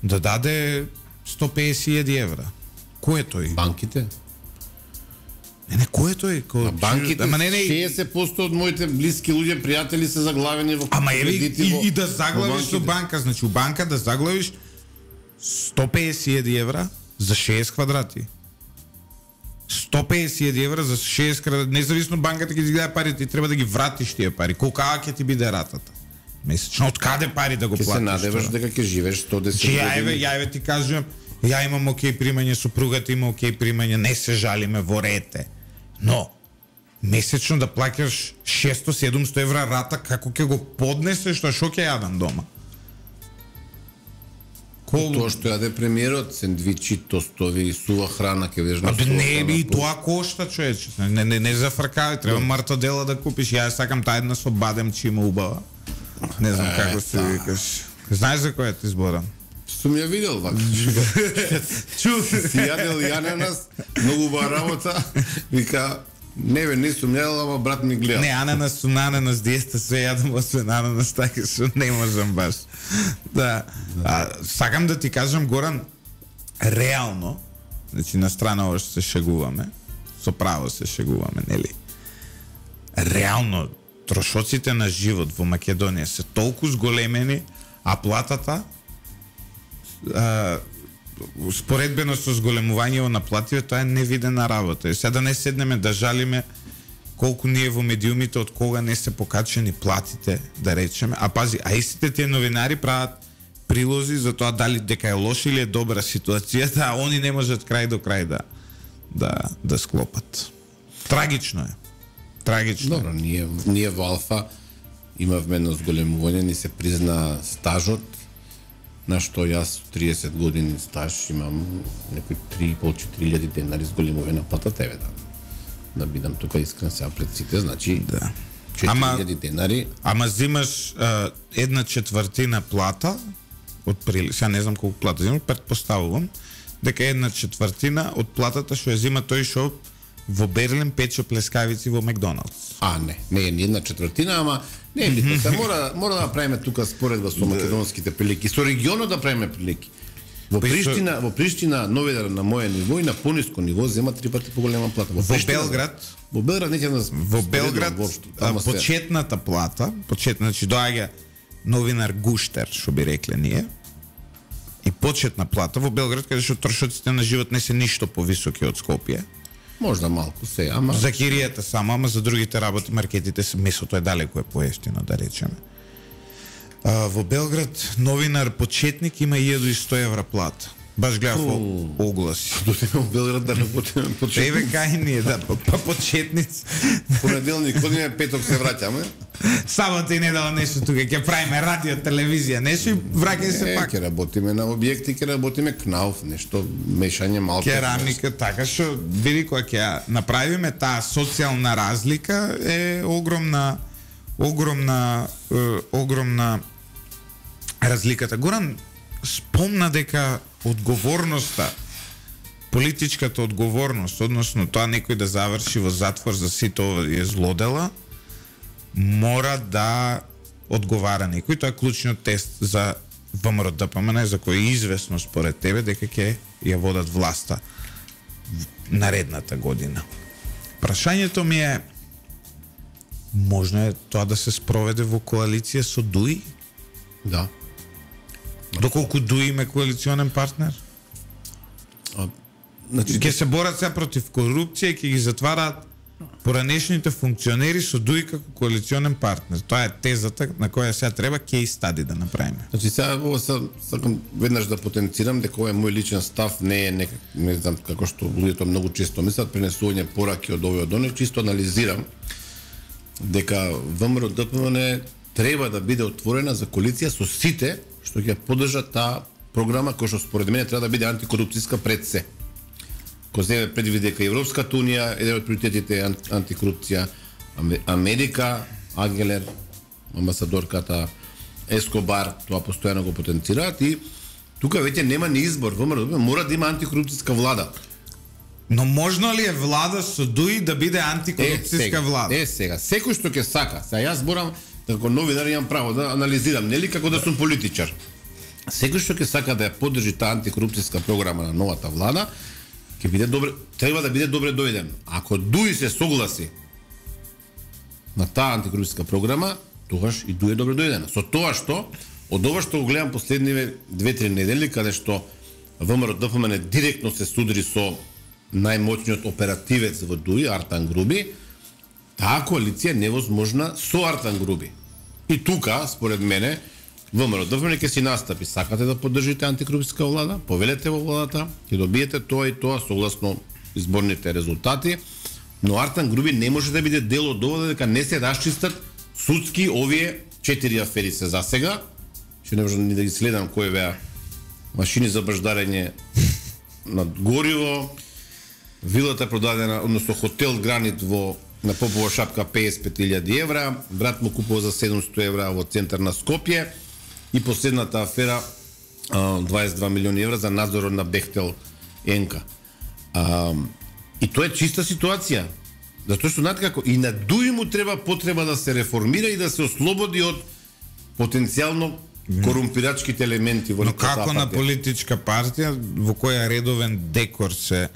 да даде 150.000 евра? Кој е тој? Банките? Не, кој е тој? Банките, 60% од моите блиски луѓе, пријатели се заглавени во Ама еве кредити и да заглавиш со банка, значи у банка да заглавиш 150.000 евра за 6 квадрати. 150.000 евра за 6 квадрати. Независно банката ќе ти даде пари, ти треба да ги вратиш тие пари. Колкава ќе ти биде ратата? Месечно, од каде пари да го платиш? Ќе се надеваш дека ќе живееш 110 години. Ја еве ти кажувам, ја имам окей примање, супругата има окей примање, не се жалиме во рете. Но месечно да плаќаш 600-700 евра рата, како ќе го поднесеш, што ќе јадам дома? Тоа што јаде премиерот, сендвичи, тостови, сува храна, ќе видиш на сува храна. Не, и тоа кошта, човече. Не зафркави, треба мартодела да купиш. Ја сакам таа една со бадем, че има убава. Не знам како се викаш. Знаеш за која ти зборам? Сум ја видел вака. Си јадел и ананас, многу убава работа. Вика, не сум јадел, ама брат ми гледа. Не, ананас сум на ананас диета, све јадам освен ананас, така што не можам баш. Да. Сакам да ти кажам, Горан, реално, значи на страна ова што се шегуваме, со право се шегуваме, нели? Реално, трошоците на живот во Македонија се толку зголемени, а платата споредбено со зголемувањето на плативе, тоа е невидена работа. И сега да не седнеме да жалиме колку ние во медиумите од кога не се покачени платите, да речеме. А пази, а истите тие новинари прават прилози за тоа дали дека е лоша или е добра ситуацијата, а они не можат крај до крај да склопат. Трагично е. Трагично. Добро, ние во Алфа имавме едно зголемување, ни се призна стажот, на што јас 30 години стаж имам некои 3.500-4.000 денари зголемување на плата тебе да бидам тука искрен сега пред сите, значи да. 4.000 денари. Ама зимаш 1/4 плата од прилик, сега не знам колку плата зимам, претпоставувам дека 1/4 од платата што ја зима тој што во Берлин пече плескавици во Макдоналдс. Не е ни 1/4, ама не е битно. Мора да направиме тука споредба со македонските прилики, со регионот да правиме прилики. Во Приштина новинар на моје ниво и на пониско ниво зема 3 пати поголема плата. Во Белград не ќе нас. Во Белград почетната плата, значи доаѓа новинар Гуштер, што би рекле ние. И почетна плата во Белград, каде што трошоците на живот не се ништо повисоки од Скопје. Можда малку се, ама за киријата само, ама за другите работи, маркетите, месото е далеку по-евтино, да речеме. Во Белград новинар почетник има 1100 евра плата. Баш гледав огласи. Дотеме во Белград да работиме почетници. Еве кај ние, да, па почетници. Понеделник, одиме, петок се враќаме. Сабота и недела нешто тука, ќе правиме радио, телевизија, нешто и враќај се пак. Ќе работиме на објекти, ќе работиме кнауф, нешто мешање малку. Керамика, така што види кога ќе направиме таа социјална разлика е огромна разликата. Горан спомна дека одговорноста, политичката одговорност, односно тоа некој да заврши во затвор за сите овие злодела, мора да одговара некој. Тоа е клучниот тест за ВМРО-ДПМН, за кој е известно според тебе дека ќе ја водат власта наредната година. Прашањето ми е, можно е тоа да се спроведе во коалиција со ДУИ? Да. Доколку ДУИ има коалиционен партнер? Значи, Ќе се борат се против корупција и ќе ги затвараат поранешните функционери со ДУИ како коалиционен партнер. Тоа е тезата на која сега треба кейс стади да направиме. Значи сега сакам веднаш да потенцирам дека ова е мој личен став, не е не знам како што луѓето многу често мислат, пренесување пораки од овој од оној, чисто анализирам дека ВМРО-ДПМН треба да биде отворена за коалиција со сите што ќе поддржат таа програма која што според мене треба да биде антикорупцијска пред се. Кој се предвиди дека Европската унија еден од приоритетите е антикорупција, Америка, Агелер, амбасадорката Ескобар, тоа постојано го потенцираат и тука веќе нема ни избор, ВМРО мора да има антикорупцијска влада. Но можно ли е влада со ДУИ да биде антикорупцијска влада? Сега, секој што ќе сака, сега јас зборам како новинар имам право да анализирам, нели како да сум политичар. Секој што ќе сака да ја поддржи таа антикорупцијска програма на новата влада, ќе биде добре, треба да биде добре дојден. Ако ДУИ се согласи на таа антикорупцијска програма, тогаш и ДУИ е добре дојдена. Со тоа што од ова што го гледам последниве 2-3 недели каде што ВМРО-ДПМН директно се судри со најмоćниот оперативец во ДУИ, Артан Груби, таа коалиција е невозможна со Артан Груби. И тука, според мене, ВМРО-ДПМН ќе си настапи. Сакате да поддржите антикорупцијска влада, повелете во владата, ќе добиете тоа и тоа согласно изборните резултати, но Артан Груби не може да биде дел од ова дека не се расчистат судски овие 4 афери се засега. Што не можам ни да ги следам кои беа машини за баждарење на гориво, вилата продадена, односно хотел Гранит на Попова шапка 55.000 евра, брат му купува за 700 евра во центар на Скопје и последната афера 22 милиони евра за надзорот на Бехтел Енка. И тоа е чиста ситуација. Затоа што знаете како и на ДУИ му треба потреба да се реформира и да се ослободи од потенцијално корумпирачките елементи во Но како на политичка партија во која редовен декор се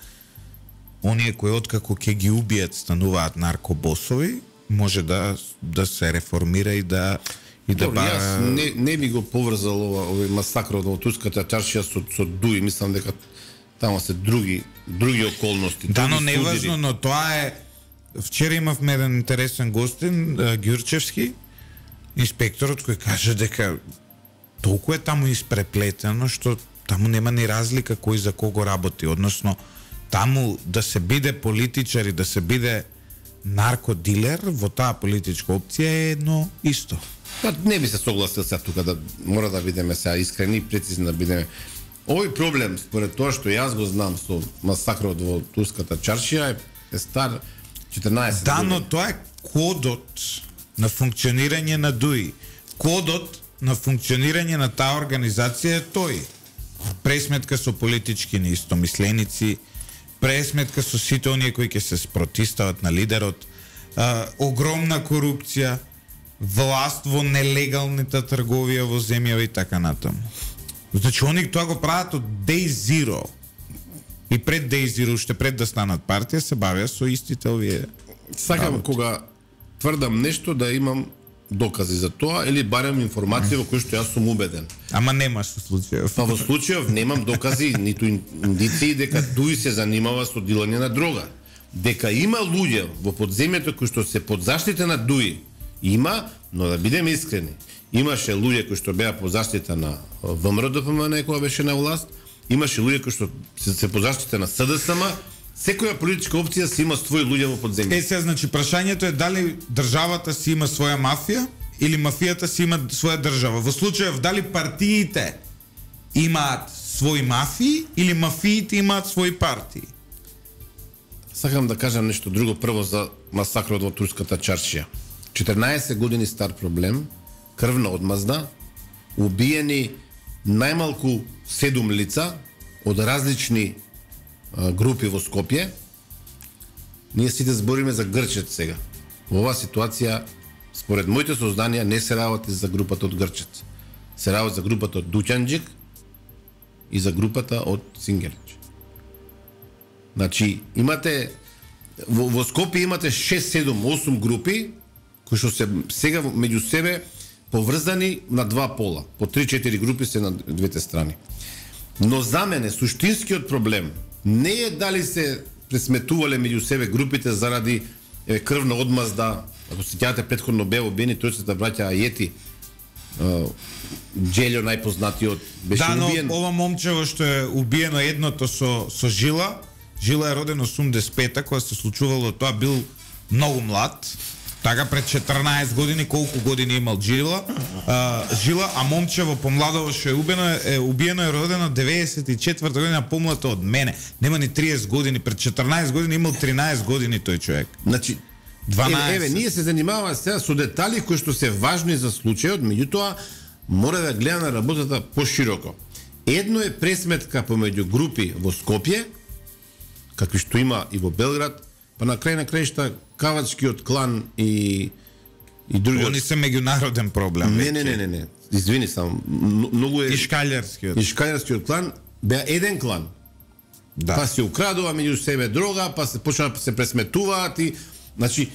оние кои откако ќе ги убијат стануваат наркобосови, може да се реформира и да Добре, јас не би го поврзал овој масакрот во турската чаршија со ДУИ, мислам дека таму се други околности. Да, но не важно, но тоа е. Вчера имавме еден интересен гостин, Ѓурчевски, инспекторот кој каже дека толку е таму испреплетено што таму нема ни разлика кој за кого работи, односно таму да се биде политичар и да се биде наркодилер во таа политичка опција е едно исто. Па не би се согласил сега тука да мора да бидеме сега искрени и прецизни да бидеме. Овој проблем според тоа што јас го знам со масакрот во турската чаршија е стар 14 Да, но тоа е кодот на функционирање на ДУИ. Кодот на функционирање на таа организација е тој. Пресметка со политички неистомисленици, пресметка со сите оние кои ќе се спротистават на лидерот, огромна корупција, власт во нелегалната трговија во земјава и така натаму. Значи, они тоа го прават од Day Zero. И пред Day Zero, уште пред да станат партија, се бавија со истите овие. Сакам кога тврдам нешто да имам докази за тоа или барем информација во која што јас сум убеден. Ама немаш случајов. Па во случајов немам докази, ниту индиции дека ДУИ се занимава со дилање на дрога. Дека има луѓе во подземјето кои што се под заштита на ДУИ, има, но да бидеме искрени. Имаше луѓе кои што беа под заштита на ВМРО-ДПМН кога беше на власт, имаше луѓе кои што се под заштита на СДСМ. Секоја политичка опција си има своји луѓе во подземјето. Сега, значи, прашањето е дали државата си има своја мафија или мафијата си има своја држава. Во случајов дали партиите имаат своји мафии или мафиите имаат своји партии. Сакам да кажам нешто друго прво за масакрот во турската чаршија. 14 години стар проблем, крвна одмазда, убиени најмалку 7 лица од различни групи во Скопје. Ние сите збориме за Грчец сега. Во оваа ситуација, според моите сознанија, не се работи за групата од Грчец. Се работи за групата од Дуќанџик и за групата од Сингелич. Значи, имате во Скопје имате 6, 7, 8 групи кои што се сега меѓу себе поврзани на два пола. По 3-4 групи се на двете страни. Но за мене суштинскиот проблем не е дали се пресметувале меѓу себе групите заради крвна одмазда. Ако се сеќавате претходно беа убиени тројцата браќа Ајети, Джелјо најпознатиот беше убиен. Да, но ова момчево што е убиено едното со Жила, Жила е роден 85-та, кога се случувало тоа, бил многу млад. Така пред 14 години, колку години имал Жила, а момчево помладово што е убиено е родено 94 година, помлато од мене. Нема ни 30 години, пред 14 години имал 13 години тој човек. Значи 12. Еве, ние се занимаваме сега со детали кои што се важни за случајот, меѓутоа мора да гледаме работата пошироко. Едно е пресметка помеѓу групи во Скопје, какви што има и во Белград, па на крајшта Кавачкиот клан и другиот. Они се меѓународен проблем. Не. Извини само, многу е и Шкаљарскиот клан беа еден клан. Да. Па се украдува меѓу себе дрога, па се почнаа се пресметуваат и значи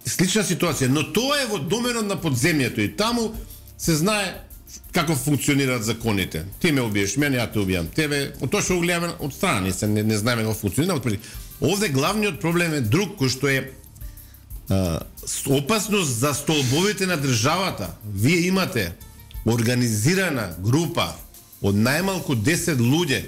слична ситуација, но тоа е во доменот на подземјето и таму се знае како функционираат законите. Ти ме убиеш мене, ја те убијам тебе. Тоа што го гледаме од страна, не знаеме како функционира. Овде главниот проблем е друг, кој што е опасност за столбовите на државата. Вие имате организирана група од најмалку 10 луѓе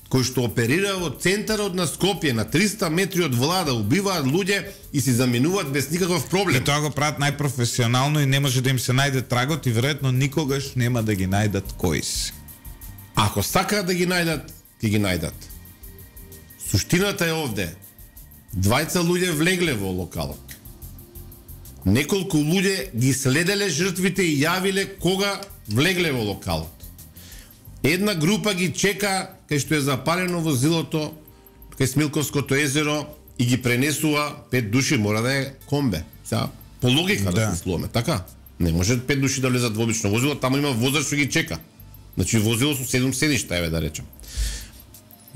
кои што оперира во центарот на Скопје, на 300 метри од влада, убиваат луѓе и се заминуваат без никаков проблем. И тоа го прават најпрофесионално и не може да им се најде трагот и веројатно никогаш нема да ги најдат кои си. Ако сакаат да ги најдат, ќе ги најдат. Суштината е овде. 20 луѓе влегле во локалот. Неколку луѓе ги следеле жртвите и јавиле кога влегле во локалот. Една група ги чека кај што е запалено возилото кај Смилковското езеро и ги пренесува 5 души, мора да е комбе. Сега, по логика да смислуваме, така? Не може 5 души да влезат во обично возило, таму има возач што ги чека. Значи возило со 7 седишта, еве да речем.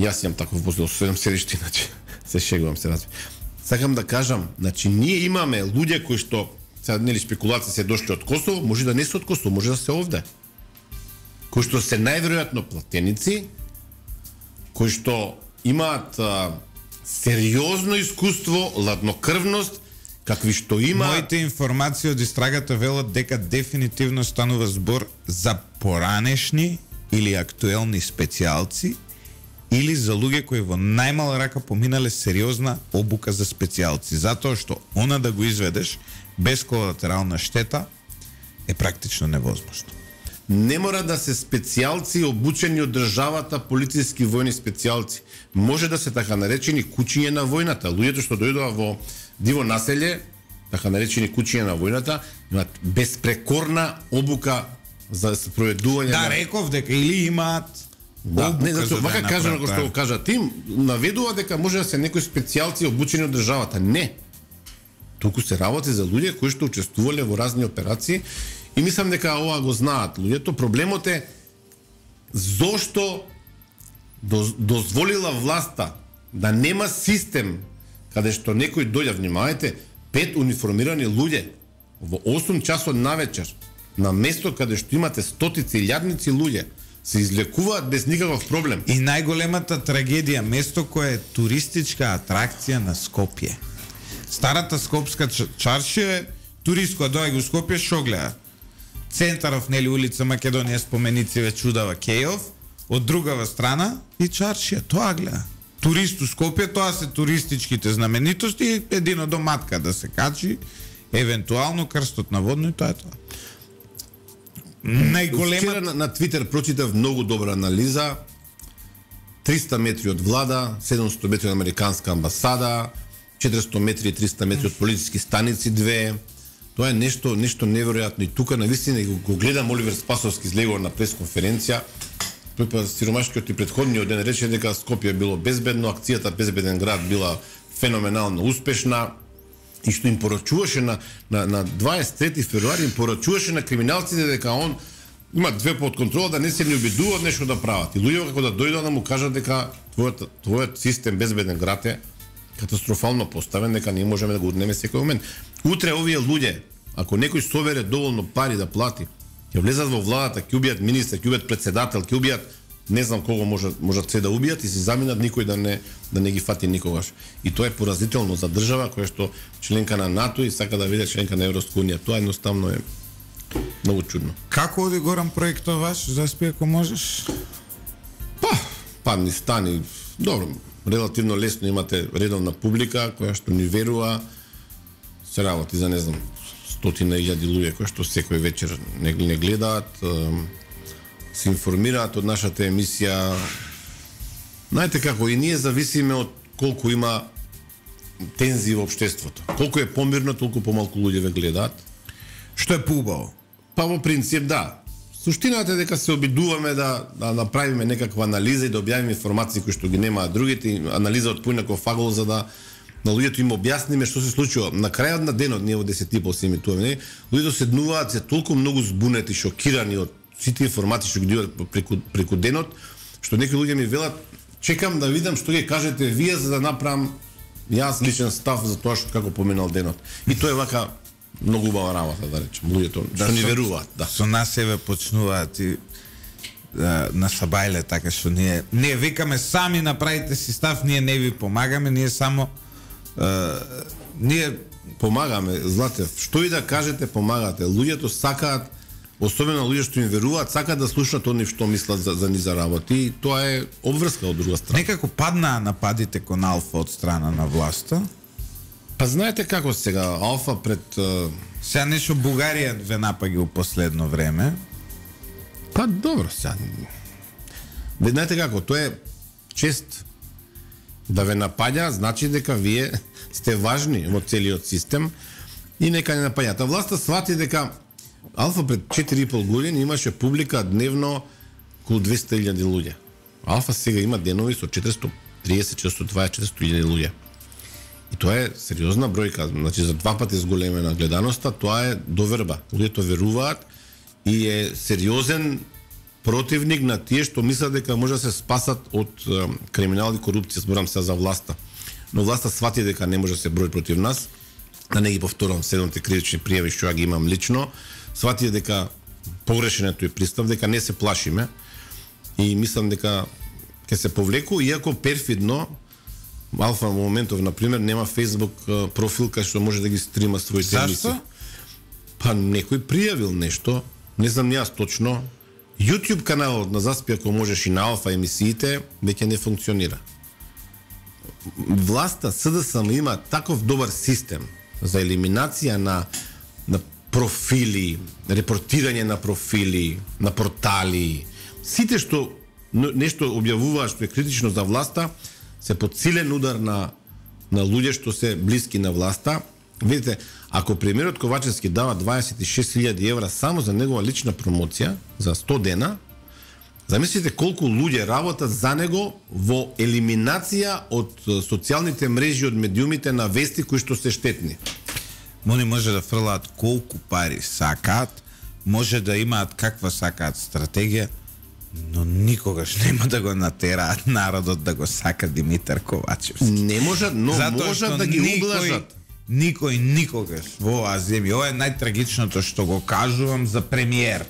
Јас имам таков возило со 7 седишта, иначе се шегувам, се разбира. Сакам да кажам, значи ние имаме луѓе кои што сега нели спекулации се дошли од Косово, може да не се од Косово, може да се овде. Кои што се најверојатно платеници, кои што имаат сериозно искуство, ладнокрвност, какви што има. Моите информации од истрагата велат дека дефинитивно станува збор за поранешни или актуелни специјалци или за луѓе кои во најмала рака поминале сериозна обука за специјалци, затоа што она да го изведеш без колатерална штета е практично невозможно. Не мора да се специјалци обучени од државата, полициски војни специјалци. Може да се така наречени кучиња на војната. Луѓето што дојдоа во диво населје, така наречени кучиња на војната, имаат безпрекорна обука за спроведување. Да, реков дека или имаат не, зато вака кажа како што го кажа Тим, наведува дека може да се некои специјалци обучени од државата. Не. Туку се работи за луѓе кои што учествувале во разни операции. И мислам дека ова го знаат луѓето. Проблемот е зошто дозволила власта да нема систем каде што некој дојде, внимавајте, 5 униформирани луѓе во 8 часот навечер на место каде што имате стотици, илјадници луѓе се излекуваат без никаков проблем. И најголемата трагедија, место кое е туристичка атракција на Скопје. Старата скопска чаршија е турист кој доаѓа во Скопје, шо гледа? Центаров, нели, улица Македонија, споменици ве чудава Кејов, од другава страна и чаршија, тоа гледа. Турист у Скопје, тоа се туристичките знаменитости, едино до матка да се качи, евентуално крстот на водно и тоа е тоа. Вчера на Твитер прочитав многу добра анализа. 300 метри од влада, 700 метри од американска амбасада, 400 метри и 300 метри од полициски станици 2. Тоа е нешто неверојатно и тука навистина го гледам Оливер Спасовски излегува на пресконференција. Тој па сиромашкиот и претходниот ден рече дека Скопје било безбедно, акцијата Безбеден град била феноменално успешна и што им порачуваше на 23 февруари им порачуваше на криминалците дека он има две под контрола да не се ни обидуваат нешто да прават. И луѓето како да дојдат да му кажат дека твојот систем Безбеден град е катастрофално поставен, дека не можеме да го однеме секој момент. Утре овие луѓе, ако некој собере доволно пари да плати, ќе влезат во владата, ќе убијат министар, ќе убијат председател, ќе убијат не знам кого можат се да убијат и се заминат, никој да не ги фати никогаш. И тоа е поразително за држава која што членка на НАТО и сака да биде членка на Европска унија. Тоа едноставно е многу чудно. Како оди Горан проектот ваш? Заспи ако можеш? Падни стани. Добро, релативно лесно имате редовна публика која што ни верува. Се работи за не знам 100.000 луѓе кои што секој вечер не гледаат, се информираат од нашата емисија. Знаете како, и ние зависиме од колку има тензии во општеството. Колку е помирно, толку помалку луѓе ве гледаат. Што е поубаво? Па во принцип да. Суштината е дека се обидуваме да направиме некаква анализа и да објавиме информации кои што ги немаат другите, анализа од поинаков агол за да на луѓето им објасниме што се случува. На крајот на денот, ние во 10:30 се емитуваме, луѓето седнуваат се толку многу збунети, шокирани од сите информации што ги добиваат преку денот, што некои луѓе ми велат, чекам да видам што ги кажете вие за да направам јас личен став за тоа што како поминал денот. И тоа е вака многу убава работа, да речем, луѓето што ни веруваат, да. Со нас себе почнуваат и на Сабајле, така што ние викаме сами направите си став, ние не ви помагаме, ние само ние помагаме. Злате, што и да кажете, помагате. Луѓето сакаат, особено луѓе што им веруваат, сакаат да слушнат они што мислат за низа работи и тоа е обврска од друга страна. Некако паднаа нападите кон Алфа од страна на власта. Па знаете како сега, Алфа пред... Сега нешто Бугарија ве напаги во последно време. Па добро, сега... Ве знаете како, тоа е чест да ве напаѓа, значи дека вие сте важни во целиот систем и нека не напаѓате. Власта свати дека Алфа пред 4,5 години имаше публика дневно околу 200.000 луѓе. Алфа сега има денови со 430, 420, 400.000 луѓе. И тоа е сериозна бројка, значи за два пати зголемена гледаноста, тоа е доверба. Луѓето веруваат и е сериозен противник на тие што мислат дека може да се спасат од криминал и корупција, зборам се за власта. Но власта свати дека не може да се брои против нас, да не ги повторам 7 кривични пријави што ја ги имам лично, свати дека погрешен е тој пристав, дека не се плашиме и мислам дека ќе се повлеку, иако перфидно Алфа во моментов, например, нема Facebook профил кај што може да ги стрима своите емисии. Зашто? Па некој пријавил нешто, не знам јас точно. YouTube каналот на Заспи, ако можеш и на Алфа емисиите, веќе не функционира. Власта СДСМ има таков добар систем за елиминација на профили, репортирање на профили, на портали. Сите што нешто објавуваат што е критично за власта, се под силен удар на луѓе што се блиски на власта. Видите, ако премиерот Ковачевски дава 26.000 евра само за негова лична промоција за 100 дена, замислите колку луѓе работат за него во елиминација од социјалните мрежи, од медиумите на вести кои што се штетни. Они може да фрлаат колку пари сакаат, може да имаат каква сакаат стратегија, но никогаш нема да го натераат народот да го сака Димитар Ковачевски. Не можат, но можат да ги ублажат. Никој никогаш во оваа земја. Ова е најтрагичното што го кажувам за премиер.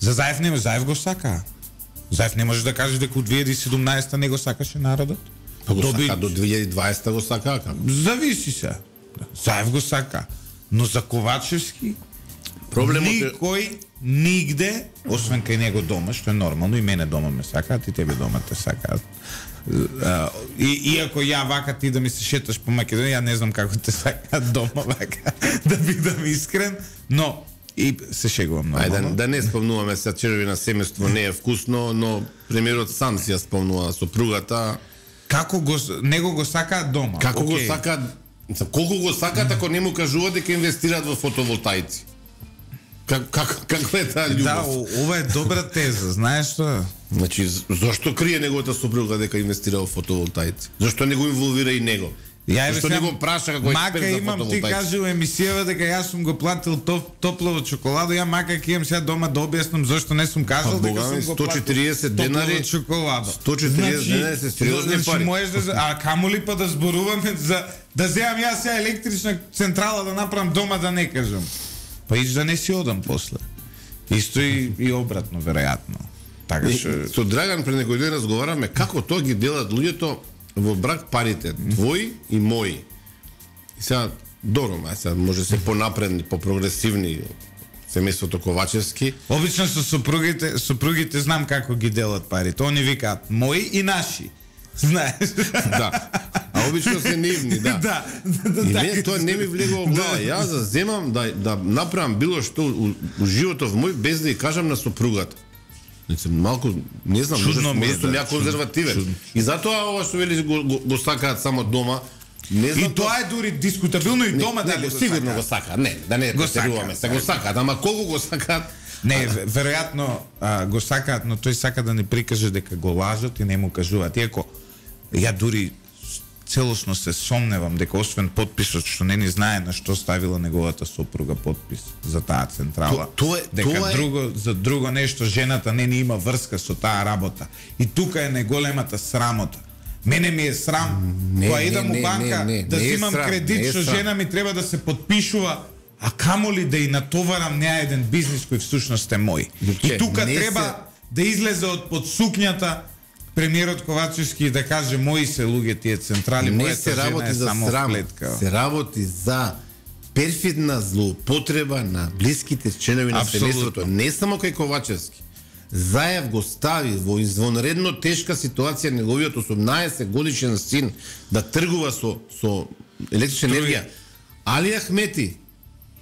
За Заев не, Заев го сака. Заев не може да каже дека од 2017 не го сакаше народот. Па го сака до 2020 го сака, како? Зависи се. Заев го сака. Но за Ковачевски проблемот никој нигде, освен кај него дома, што е нормално, и мене дома ме сакаат, и тебе дома те сакаат. Иако ја вака ти да ми се шеташ по Македонија, ја не знам како те сакаат дома вака, да бидам искрен, но и се шегувам много. Ајде, да не спомнуваме се червена семејство не е вкусно, но премиерот сам си ја спомнува сопругата. Како него го сакаат дома? Како го сакаат Колку го сакат ако не му кажуваат дека инвестираат во фотоволтаици? Каква е таа љубов? Да, ова е добра теза, знаеш што? Значи, зошто крие неговата сопруга дека инвестира во фотоволтаици? Зошто не го инволвира и него? Зошто не го праша како експерт за фотоволтаици? Мака имам, ти кажи во емисијава дека јас сум го платил топлава чоколада, ја мака ќе имам сега дома да објаснам зошто не сум кажал дека сум го платил 140 денари чоколада. 140 денари се сериозни пари. Можеш да, а камоли па да зборуваме за да земам јас сега електрична централа да направам дома да не кажам. Па иш да не си одам после. Исто и обратно, веројатно. Така со Драган пред некој ден разговараме како тоа ги делат луѓето во брак парите, твои и мои. И сега, добро, сега може се понапредни, попрогресивни семејството Ковачевски. Обично со супругите знам како ги делат парите. Они викаат мои и наши. Знаеш? Да. А обично се нивни, да. Да. И не, тоа не ми влегува во глава. Јас земам да направам било што у животот мој без да ја кажам на супругата. Малку, не знам, може сум ја конзервативен. И затоа ова што вели го сакаат само дома. Не знам. И тоа е дури дискутабилно и дома да го сигурно го сакаат. Не, да не претеруваме, се го сакаат, ама колку го сакаат? Не, веројатно го сакаат, но тој сака да не прикаже дека го лажат и не му кажуваат. Иако ја дури целосно се сомневам дека освен подписот што не ни знае на што ставила неговата сопруга подпис за таа централа. Дека за друго нешто жената не ни има врска со таа работа. И тука е најголемата срамота. Мене ми е срам кога идам у банка да земам кредит што жена ми треба да се подпишува, а камоли да и натоварам неа еден бизнис кој всушност е мој. И тука треба да излезе од под сукњата премиерот Ковачевски да каже мои се луѓе тие централи, мојата жена е само клетка. Се работи за перфидна злоупотреба на блиските членови на семејството, не само кај Ковачевски. Заев го стави во извонредно тешка ситуација неговиот 18 годишен син да тргува со електрична енергија. Али Ахмети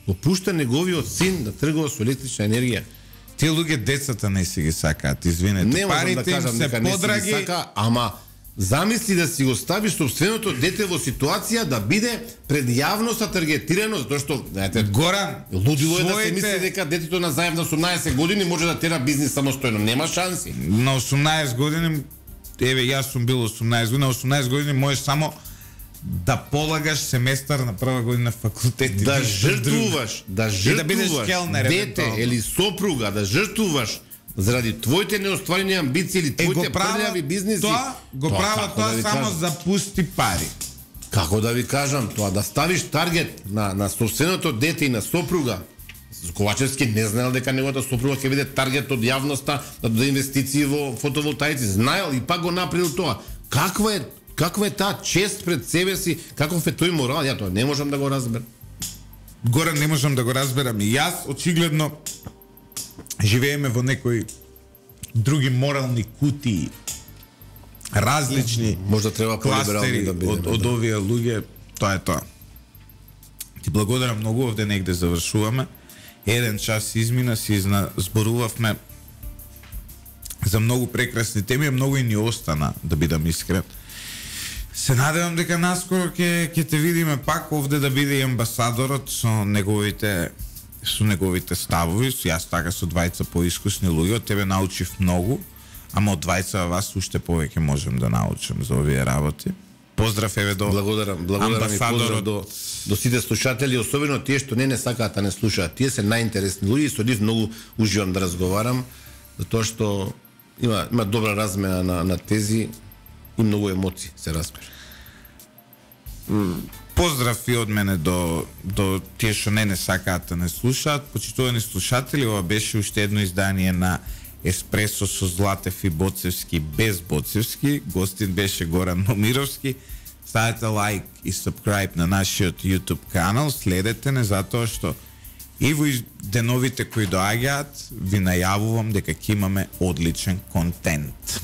го пушта неговиот син да тргува со електрична енергија. Тие луѓе децата не си ги сакаат, извинете. Парите им се подраги, ама замисли да си го ставиш собственото дете во ситуација да биде пред јавноста таргетирано, затоа што, знаете, Горан, лудило е да се мисли дека детето на заев на 18 години може да тера бизнис самостојно, нема шанси. На 18 години, еве јас сум бил 18 години, на 18 години можеш само да полагаш семестар на прва година факултет, да жртвуваш дете или сопруга, да жртвуваш заради твоите неостварени амбиции или твоите прљави бизниси. Тоа го прават тоа само за пусти пари. Како да ви кажам, тоа да ставиш таргет на собственото дете и на сопруга. Ковачевски не знаел дека неговата сопруга ќе биде таргет од јавноста за инвестиции во фотоволтаици. Знаел и пак го направил тоа. Каква е таа чест пред себе си, каков е тој морал, ја тоа не можам да го разберам. Горан, не можам да го разберам и јас, очигледно живееме во некои други морални кутии, различни, можда треба кластери да биде, од овие луѓе, тоа е тоа. Ти благодарам многу, овде негде завршуваме. Еден час измина, си зборувавме за многу прекрасни теми, многу и ни остана, да бидам искрен. Се надевам дека наскоро ќе те видиме пак овде да биде амбасадорот со неговите ставови. Јас така со двајца поискусни луѓе, од тебе научив многу, ама од двајца вас уште повеќе можем да научам за овие работи. Поздрав еве до благодарам и поздрав до сите слушатели, особено тие што не сакаат да не слушаат. Тие се најинтересни луѓе, со нив многу уживам да разговарам, затоа што има добра размена на тези и многу емоции се разбира. Поздрав и од мене до тие што не сакаат да не слушаат. Почитувани слушатели, ова беше уште едно издание на Еспресо со Златев и Боцевски без Боцевски. Гостин беше Горан Момировски. Ставете лайк и subscribe на нашиот YouTube канал. Следете не затоа што и во деновите кои доаѓаат ви најавувам дека ќе имаме одличен контент.